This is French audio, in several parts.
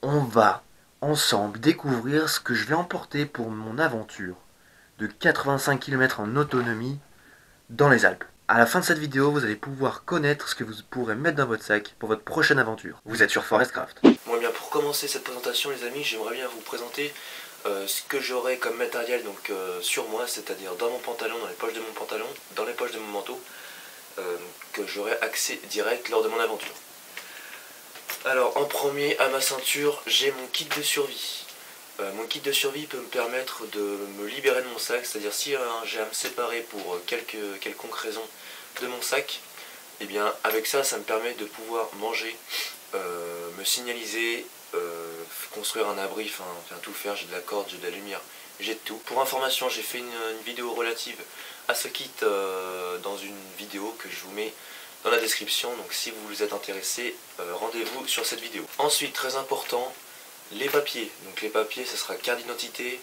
On va ensemble découvrir ce que je vais emporter pour mon aventure de 85 km en autonomie dans les Alpes. À la fin de cette vidéo, vous allez pouvoir connaître ce que vous pourrez mettre dans votre sac pour votre prochaine aventure. Vous êtes sur Forestcraft. Bon, bien, pour commencer cette présentation, les amis, j'aimerais bien vous présenter ce que j'aurai comme matériel sur moi, c'est-à-dire dans mon pantalon, dans les poches de mon pantalon, dans les poches de mon manteau, que j'aurai accès direct lors de mon aventure. Alors, en premier, à ma ceinture, j'ai mon kit de survie. Mon kit de survie peut me permettre de me libérer de mon sac, c'est-à-dire si j'ai à me séparer pour quelconque raison de mon sac, et bien avec ça, ça me permet de pouvoir manger, me signaliser, construire un abri, enfin tout faire. J'ai de la corde, j'ai de la lumière, j'ai de tout. Pour information, j'ai fait une vidéo relative à ce kit dans une vidéo que je vous mets dans la description, donc si vous êtes intéressé, rendez-vous sur cette vidéo. Ensuite, très important, les papiers. Donc les papiers, ce sera carte d'identité,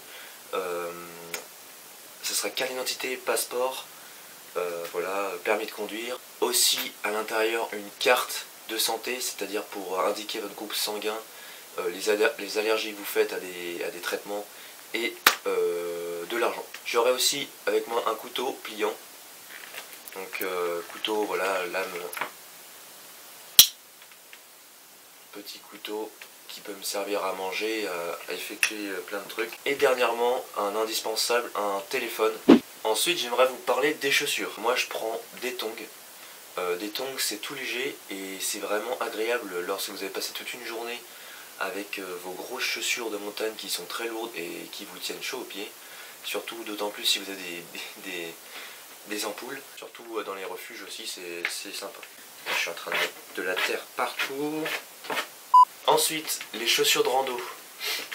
passeport, voilà, permis de conduire. Aussi à l'intérieur une carte de santé, c'est-à-dire pour indiquer votre groupe sanguin, les allergies que vous faites à des traitements et de l'argent. J'aurai aussi avec moi un couteau pliant. Donc couteau, voilà, lame, petit couteau qui peut me servir à manger, à effectuer plein de trucs. Et dernièrement, un indispensable, un téléphone. Ensuite, j'aimerais vous parler des chaussures. Moi, je prends des tongs. Des tongs, c'est tout léger et c'est vraiment agréable lorsque vous avez passé toute une journée avec vos grosses chaussures de montagne qui sont très lourdes et qui vous tiennent chaud aux pieds. Surtout, d'autant plus si vous avez des ampoules. Surtout dans les refuges aussi, c'est sympa. Je suis en train de mettre de la terre partout. Ensuite, les chaussures de rando.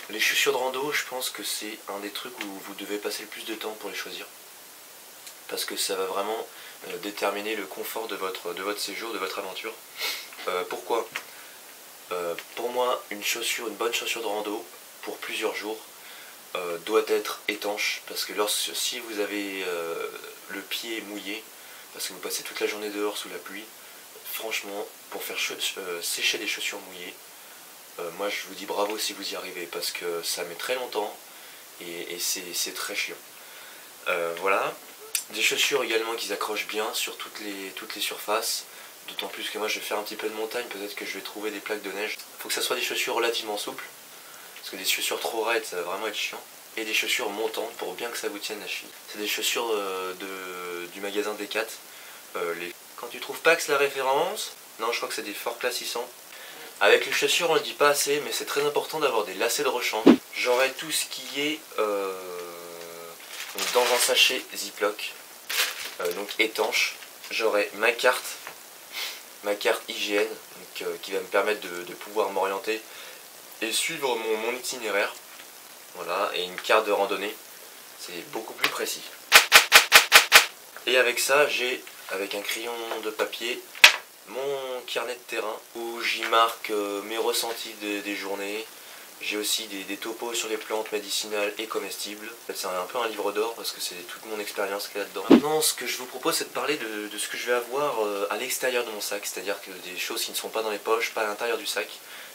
Les chaussures de rando, je pense que c'est un des trucs où vous devez passer le plus de temps pour les choisir. Parce que ça va vraiment déterminer le confort de votre séjour, de votre aventure. Pourquoi ? Pour moi, une bonne chaussure de rando, pour plusieurs jours, doit être étanche. Parce que si vous avez le pied mouillé, parce que vous passez toute la journée dehors sous la pluie, franchement, pour faire sécher des chaussures mouillées, moi je vous dis bravo si vous y arrivez, parce que ça met très longtemps et c'est très chiant. Voilà. Des chaussures également qui s'accrochent bien sur toutes les surfaces, d'autant plus que moi je vais faire un petit peu de montagne, peut-être que je vais trouver des plaques de neige. Il faut que ça soit des chaussures relativement souples, parce que des chaussures trop raides ça va vraiment être chiant. Et des chaussures montantes pour bien que ça vous tienne la cheville. C'est des chaussures du magasin Decat. Quand tu trouves pas que c'est la référence, non, je crois que c'est des Fort Class 600. Avec les chaussures, on le dit pas assez, mais c'est très important d'avoir des lacets de rechange. J'aurai tout ce qui est dans un sachet Ziploc, donc étanche. J'aurai ma carte IGN, qui va me permettre de pouvoir m'orienter et suivre mon itinéraire. Voilà, et une carte de randonnée, c'est beaucoup plus précis. Et avec ça, j'ai, avec un crayon de papier, mon carnet de terrain où j'y marque mes ressentis des journées. J'ai aussi des topos sur les plantes médicinales et comestibles. En fait, c'est un peu un livre d'or parce que c'est toute mon expérience qu'il y a là-dedans. Maintenant, ce que je vous propose, c'est de parler de ce que je vais avoir à l'extérieur de mon sac, c'est-à-dire que des choses qui ne sont pas dans les poches, pas à l'intérieur du sac,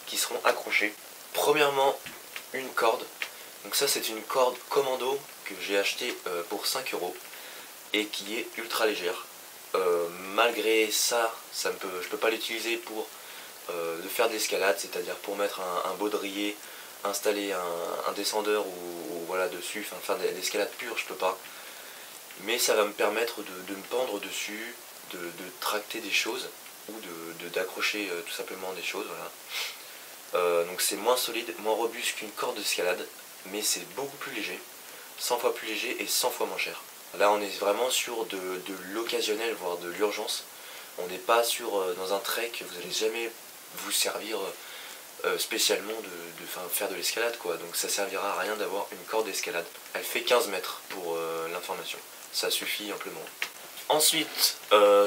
qui seront accrochées. Premièrement, une corde. Donc ça, c'est une corde commando que j'ai achetée pour 5 € et qui est ultra légère. Malgré ça, je peux pas l'utiliser pour de faire de l'escalade, c'est-à-dire pour mettre un baudrier, installer un descendeur ou voilà dessus, faire de l'escalade pure, je peux pas. Mais ça va me permettre de me pendre dessus, de tracter des choses ou d'accrocher tout simplement des choses. Voilà. Donc c'est moins solide, moins robuste qu'une corde d'escalade, mais c'est beaucoup plus léger, 100 fois plus léger et 100 fois moins cher. Là on est vraiment sur de l'occasionnel, voire de l'urgence. On n'est pas dans un trek, vous n'allez jamais vous servir spécialement de faire de l'escalade, quoi. Donc ça servira à rien d'avoir une corde d'escalade. Elle fait 15 mètres pour l'information, ça suffit amplement. Ensuite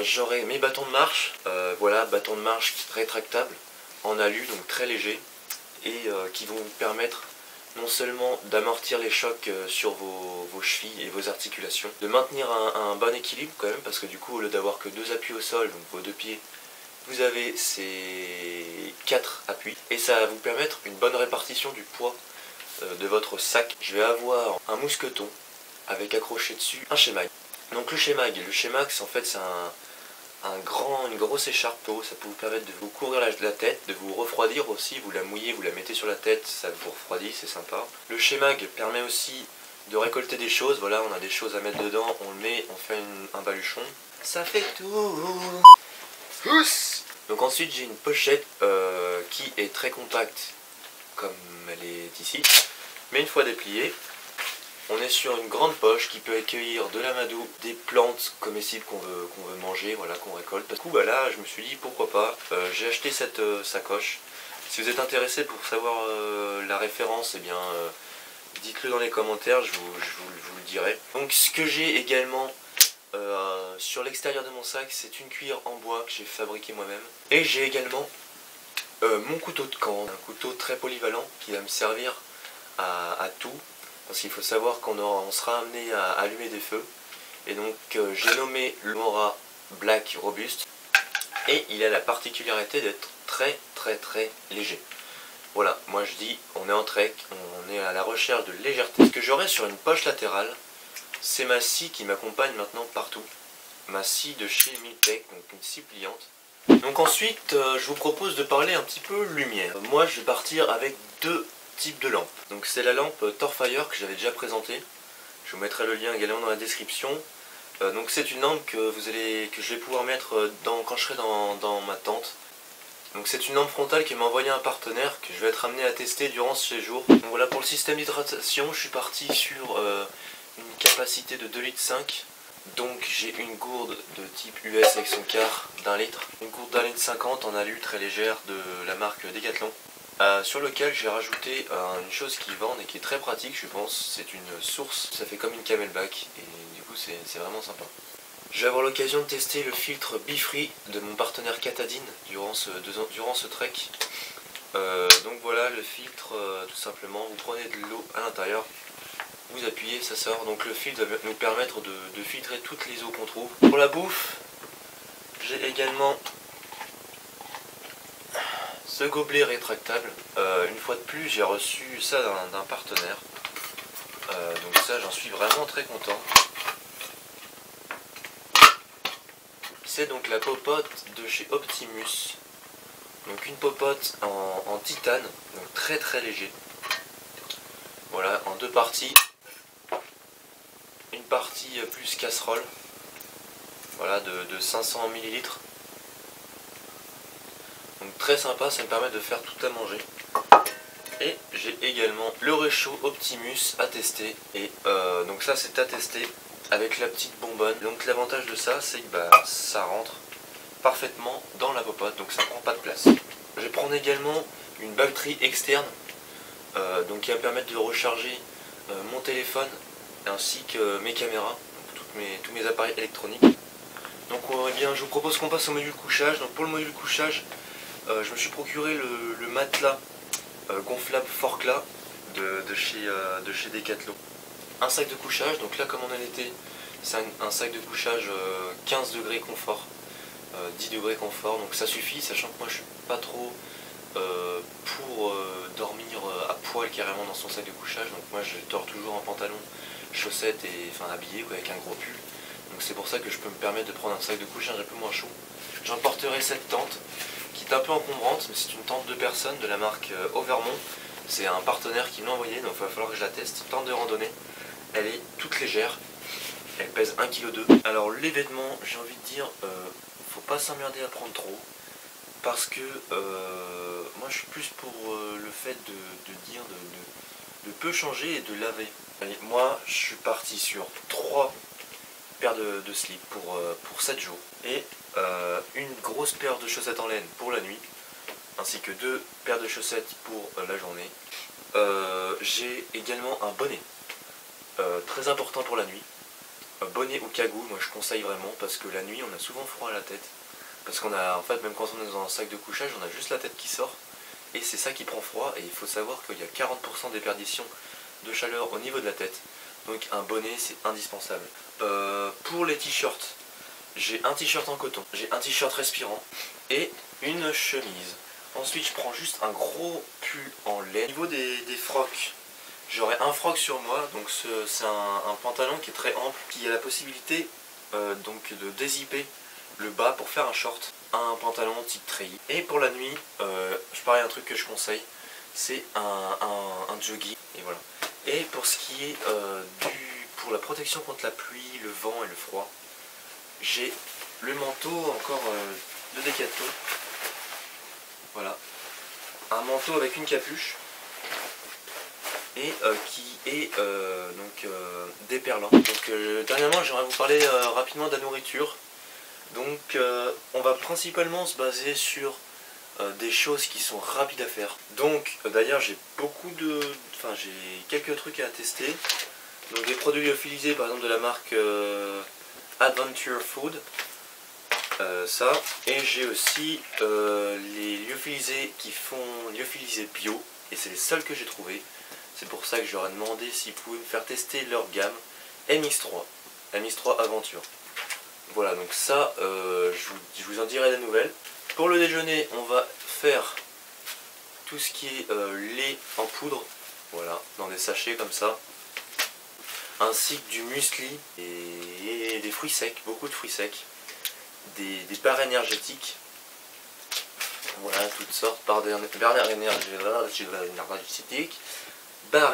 j'aurai mes bâtons de marche, voilà, bâtons de marche rétractables en alu, donc très légers, et qui vont vous permettre non seulement d'amortir les chocs sur vos chevilles et vos articulations, de maintenir un bon équilibre quand même, parce que du coup au lieu d'avoir que deux appuis au sol, donc vos deux pieds vous avez ces 4 appuis et ça va vous permettre une bonne répartition du poids de votre sac. Je vais avoir un mousqueton avec accroché dessus un Shemag. Donc le Shemag, en fait c'est une grosse écharpe, ça peut vous permettre de vous couvrir la tête, de vous refroidir aussi, vous la mouillez, vous la mettez sur la tête, ça vous refroidit, c'est sympa. Le Shemag permet aussi de récolter des choses, voilà, on a des choses à mettre dedans, on le met, on fait un baluchon. Ça fait tout. Donc ensuite j'ai une pochette qui est très compacte comme elle est ici, mais une fois dépliée, on est sur une grande poche qui peut accueillir de l'amadou, des plantes comestibles qu'on veut manger, voilà, qu'on récolte. Du coup bah là je me suis dit pourquoi pas, j'ai acheté cette sacoche. Si vous êtes intéressé pour savoir la référence, eh bien dites-le dans les commentaires, je vous le dirai. Donc ce que j'ai également sur l'extérieur de mon sac, c'est une cuillère en bois que j'ai fabriquée moi-même. Et j'ai également mon couteau de camp, un couteau très polyvalent qui va me servir à tout. Parce qu'il faut savoir qu'on sera amené à allumer des feux. Et donc j'ai nommé le Mora Black Robuste. Et il a la particularité d'être très léger. Voilà, moi je dis, on est en trek, on est à la recherche de légèreté. Ce que j'aurai sur une poche latérale, c'est ma scie qui m'accompagne maintenant partout. Ma scie de chez Miltech, donc une scie pliante. Donc ensuite, je vous propose de parler un petit peu lumière. Moi je vais partir avec deux types de lampes. Donc c'est la lampe Torfire que j'avais déjà présentée. Je vous mettrai le lien également dans la description. Donc c'est une lampe que je vais pouvoir mettre quand je serai dans ma tente. Donc c'est une lampe frontale qui m'a envoyé un partenaire que je vais être amené à tester durant ce séjour. Donc voilà, pour le système d'hydratation, je suis parti sur une capacité de 2,5 litres. Donc j'ai une gourde de type US avec son quart d'1 litre. Une gourde d'1,50 litre en alu très légère de la marque Decathlon. Sur lequel j'ai rajouté une chose qui vend et qui est très pratique je pense. C'est une source, ça fait comme une camelback et du coup c'est vraiment sympa. Je vais avoir l'occasion de tester le filtre Be-Free de mon partenaire Katadyn durant ce trek. Donc voilà le filtre, tout simplement, vous prenez de l'eau à l'intérieur, vous appuyez, ça sort. Donc le filtre va nous permettre de filtrer toutes les eaux qu'on trouve. Pour la bouffe, j'ai également ce gobelet rétractable. Une fois de plus, j'ai reçu ça d'un partenaire. Donc ça, j'en suis vraiment très content. C'est donc la popote de chez Optimus. Donc une popote en titane, donc très léger. Voilà, en deux parties. Une partie plus casserole. Voilà, de 500 ml. Donc très sympa, ça me permet de faire tout à manger. Et j'ai également le réchaud Optimus à tester. Et donc ça c'est à tester avec la petite bonbonne. Donc l'avantage de ça, c'est que ça rentre parfaitement dans la popote, donc ça prend pas de place. Je vais prendre également une batterie externe, donc qui va me permettre de recharger mon téléphone ainsi que mes caméras, donc tous mes appareils électroniques. Donc eh bien, je vous propose qu'on passe au module couchage. Donc pour le module couchage, je me suis procuré le matelas gonflable Forclaz de chez Decathlon. Un sac de couchage, donc là comme on est en été, c'est un sac de couchage 15 degrés confort, 10 degrés confort, donc ça suffit, sachant que moi je suis pas trop pour dormir à poil carrément dans son sac de couchage. Donc moi je dors toujours en pantalon, chaussettes et enfin habillé quoi, avec un gros pull. Donc c'est pour ça que je peux me permettre de prendre un sac de couchage un peu moins chaud. J'emporterai cette tente qui est un peu encombrante, mais c'est une tente de personnes de la marque Overmont. C'est un partenaire qui me l'a envoyé, donc il va falloir que je la teste. Tente de randonnée, elle est toute légère, elle pèse 1,2 kg. Alors les vêtements, j'ai envie de dire, faut pas s'emmerder à prendre trop. Parce que moi je suis plus pour le fait de peu changer et de laver. Allez, moi je suis parti sur 3 paires de slips pour 7 jours. Et une grosse paire de chaussettes en laine pour la nuit. Ainsi que 2 paires de chaussettes pour la journée. J'ai également un bonnet. Très important pour la nuit. Un bonnet ou cagoule, moi je conseille vraiment parce que la nuit on a souvent froid à la tête. Parce qu'on a, en fait, même quand on est dans un sac de couchage, on a juste la tête qui sort. Et c'est ça qui prend froid. Et il faut savoir qu'il y a 40% déperdition de chaleur au niveau de la tête. Donc un bonnet, c'est indispensable. Pour les t-shirts, j'ai un t-shirt en coton, j'ai un t-shirt respirant et une chemise. Ensuite je prends juste un gros pull en laine. Au niveau des frocs, j'aurai un froc sur moi, donc c'est un pantalon qui est très ample, qui a la possibilité donc de dézipper le bas pour faire un short, un pantalon type treillis. Et pour la nuit, je parie un truc que je conseille, c'est un jogging, et voilà. Et pour ce qui est pour la protection contre la pluie, le vent et le froid, j'ai le manteau encore de Decathlon. Voilà, un manteau avec une capuche et qui est donc déperlant. Donc dernièrement, j'aimerais vous parler rapidement de la nourriture. Donc on va principalement se baser sur des choses qui sont rapides à faire. Donc d'ailleurs j'ai j'ai quelques trucs à tester. Donc des produits lyophilisés, par exemple de la marque Adventure Food, ça. Et j'ai aussi les lyophilisés qui font lyophilisés bio, et c'est les seuls que j'ai trouvé. C'est pour ça que j'aurais demandé s'ils pouvaient me faire tester leur gamme MX3 Aventure. Voilà, donc ça, je vous en dirai des nouvelles. Pour le déjeuner, on va faire tout ce qui est lait en poudre, voilà, dans des sachets comme ça, ainsi que du muesli et des fruits secs, beaucoup de fruits secs, des barres énergétiques, voilà, toutes sortes, barres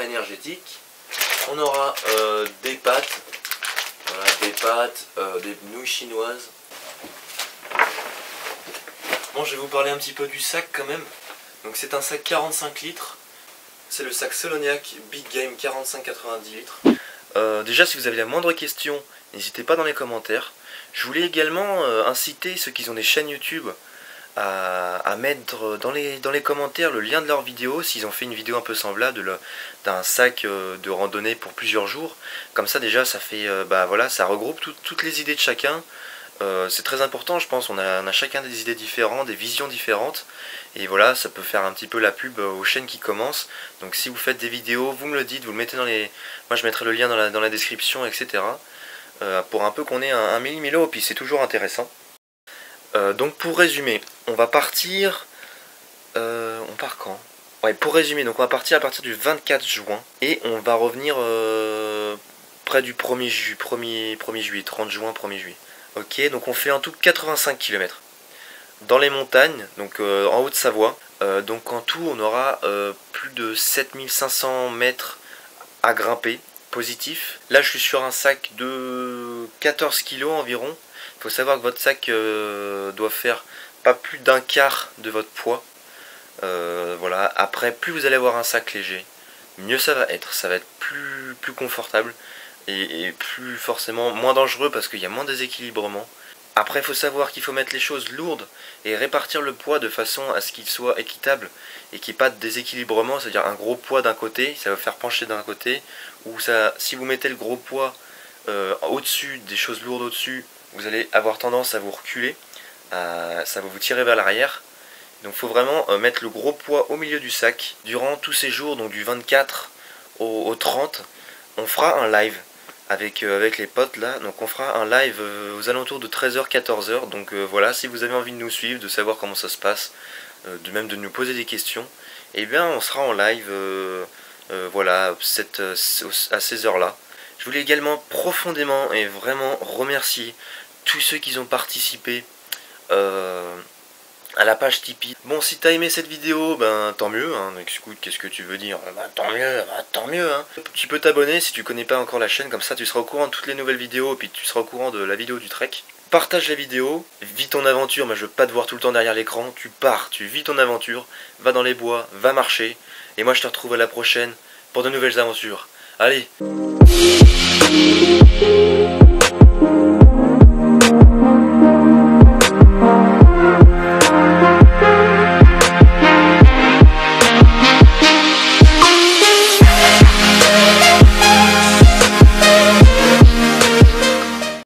énergétiques. On aura des pâtes. Voilà, des pâtes, des nouilles chinoises. Bon, je vais vous parler un petit peu du sac quand même. Donc c'est un sac 45 litres. C'est le sac Soloniac Big Game 45-90 litres. Déjà, si vous avez la moindre question, n'hésitez pas dans les commentaires. Je voulais également inciter ceux qui ont des chaînes YouTube à mettre dans les commentaires le lien de leur vidéo, s'ils ont fait une vidéo un peu semblable d'un sac de randonnée pour plusieurs jours. Comme ça déjà ça fait voilà, ça regroupe toutes les idées de chacun. C'est très important, je pense. On a chacun des idées différentes, des visions différentes, et voilà, ça peut faire un petit peu la pub aux chaînes qui commencent. Donc si vous faites des vidéos, vous me le dites, vous le mettez dans les... Moi je mettrai le lien dans la description, etc. Pour un peu qu'on ait un millimilo, puis c'est toujours intéressant. Donc pour résumer, on va partir... on part quand? Ouais, pour résumer, donc on va partir à partir du 24 juin, et on va revenir près du 1er juillet, 30 juin, 1er juillet. Ok, donc on fait en tout 85 km dans les montagnes, donc en Haute-Savoie. Donc en tout on aura plus de 7500 mètres à grimper, positif. Là je suis sur un sac de 14 kg environ. Il faut savoir que votre sac doit faire pas plus d'un quart de votre poids. Voilà. Après, plus vous allez avoir un sac léger, mieux ça va être. Ça va être plus confortable et plus forcément moins dangereux parce qu'il y a moins de déséquilibrement. Après, il faut savoir qu'il faut mettre les choses lourdes et répartir le poids de façon à ce qu'il soit équitable et qu'il n'y ait pas de déséquilibrement, c'est-à-dire un gros poids d'un côté, ça va faire pencher d'un côté, ou ça, si vous mettez le gros poids au-dessus, des choses lourdes au-dessus, vous allez avoir tendance à vous reculer, ça va vous tirer vers l'arrière. Donc il faut vraiment mettre le gros poids au milieu du sac. Durant tous ces jours, donc du 24 au 30, on fera un live avec les potes là. Donc on fera un live aux alentours de 13h-14h. Donc voilà, si vous avez envie de nous suivre, de savoir comment ça se passe, même de nous poser des questions, eh bien on sera en live voilà, à ces heures là. Je voulais également profondément et vraiment remercier tous ceux qui ont participé à la page Tipeee. Bon, si t'as aimé cette vidéo, ben tant mieux, hein. Écoute, qu'est-ce que tu veux dire? Tant mieux, hein. Tu peux t'abonner si tu connais pas encore la chaîne, comme ça tu seras au courant de toutes les nouvelles vidéos, et puis tu seras au courant de la vidéo du trek. Partage la vidéo, vis ton aventure, mais je veux pas te voir tout le temps derrière l'écran, tu pars, tu vis ton aventure, va dans les bois, va marcher, et moi je te retrouve à la prochaine pour de nouvelles aventures. Allez!